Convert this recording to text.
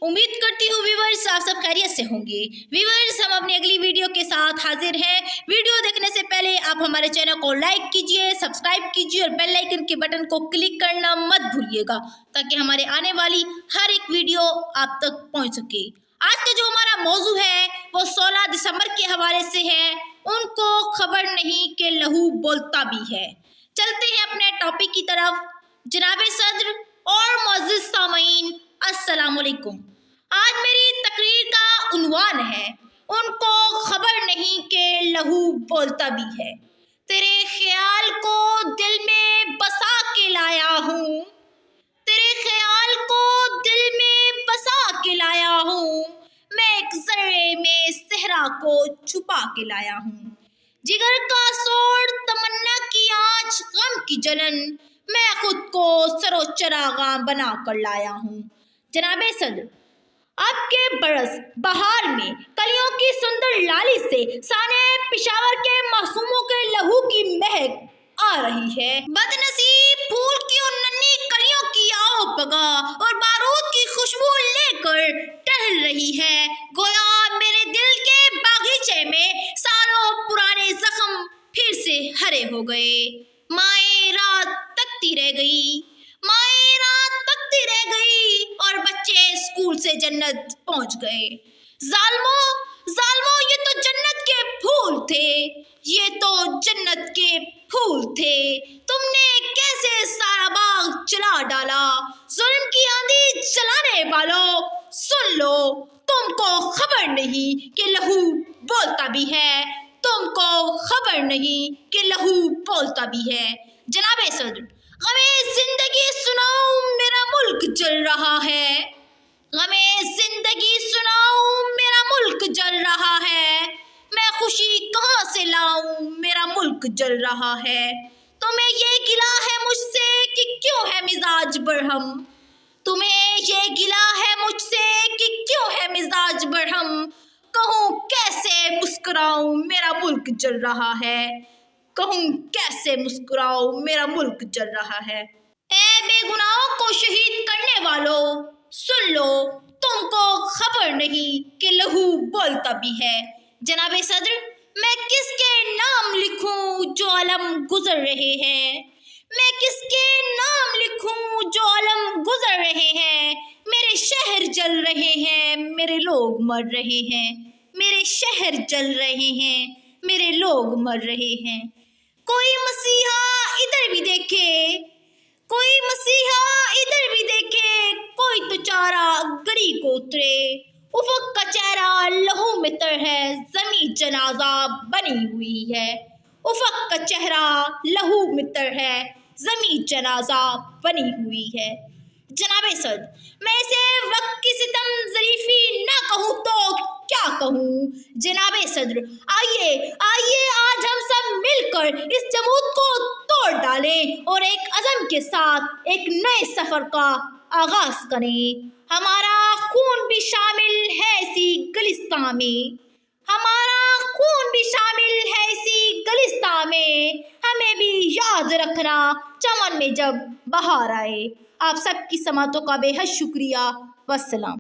उम्मीद करती हूँ व्यूअर्स आप सब खैरियत से होंगे। व्यूअर्स हम अपनी अगली वीडियो के साथ हाजिर हैं। वीडियो देखने से पहले आप हमारे चैनल को लाइक कीजिए, सब्सक्राइब कीजिए और बेल आइकन के बटन को क्लिक करना मत भूलिएगा ताकि हमारे आने वाली हर एक वीडियो आप तक पहुँच सके। आज का जो हमारा मौजू है वो 16 दिसंबर के हवाले से है। उनको खबर नहीं कि लहू बोलता भी है। चलते हैं अपने टॉपिक की तरफ। जनाब सदर और मुअज़्ज़िज़ सामीन, अस्सलाम वालेकुम। आज मेरी तकरीर का उन्वान है उनको खबर नहीं कि लहू बोलता भी है। तेरे ख्याल को दिल में बसा के लाया हूँ, तेरे ख्याल को दिल में बसा के लाया हूँ। मैं एक ज़र्रे में सहरा को छुपा के लाया हूँ। जिगर का सोर, तमन्ना की आँच, गम की जलन, मैं खुद को सरो चरागां बना कर लाया हूँ। जनाबे सदर, आपके बरस बहार में कलियों की सुंदर लाली से साने पिशावर के मासूमों के लहू की महक आ रही है। बदनसीब फूल की उन नन्ही कलियों की आओ पगा और बारूद की खुशबू लेकर टहल रही है। गोया मेरे दिल के बागीचे में सालों पुराने जख्म फिर से हरे हो गए। माए रात तकती रह गई, माए रात तकती रह गई और बच्चे स्कूल से जन्नत पहुंच गए। जालमो जालमो, ये तो जन्नत के फूल थे, ये तो जन्नत के फूल थे। तुमने कैसे सारा बाग जला डाला। जुल्म की आंधी चलाने वालों सुन लो, तुमको खबर नहीं कि लहू बोलता भी है, तुमको खबर नहीं कि लहू बोलता भी है। जनाबे सदर, गमे जिंदगी सुनाऊं मेरा मुल्क जल रहा है, गमे जिंदगी सुनाऊं मेरा मुल्क जल रहा है। मैं खुशी कहाँ से लाऊं मेरा मुल्क जल रहा है। तुम्हें ये गिला है मुझसे कि क्यों है मिजाज बरहम, तुम्हें ये गिला है मुझसे कि क्यों है मिजाज बरहम। कहूँ कैसे मुस्कुराऊं मेरा मुल्क जल रहा है, कहूँ कैसे मुस्कुराऊं मेरा मुल्क जल रहा है। ऐ बेगुनाहों को शहीद करने वालों सुन लो, तुमको खबर नहीं कि लहू बोलता भी है। जनाबे सदर, मैं किसके नाम लिखूं जो अलम गुजर रहे हैं, मैं किसके नाम लिखूं जो अलम गुजर रहे हैं। मेरे शहर जल रहे हैं, मेरे लोग मर रहे हैं, मेरे शहर जल रहे हैं, मेरे लोग मर रहे हैं। कोई मसीहा इधर भी देखे, कोई मसीहा इधर भी देखे, कोई तो चारा गरी को उतरे। उफक का चेहरा लहू में तर है, जमी जनाजा बनी हुई है। उफक का चेहरा लहू में तर है, जमी जनाजा बनी हुई है। जनाबे सद, मैं इसे वक्त की सितम ज़रीफ़ी ना कहूँ तो क्या कहूँ। जनाबे सदर, आइए आइए आज हम सब मिलकर इस जमूद को तोड़ डालें और एक अज़म के साथ एक नए सफ़र का आगाज़ करें। हमारा खून भी शामिल है इसी गलिस्तां में, हमारा खून भी शामिल है इसी गलिस्तां में। हमें भी याद रखना चमन में जब बहार आए। आप सबकी समातों का बेहद शुक्रिया। वस्सलाम।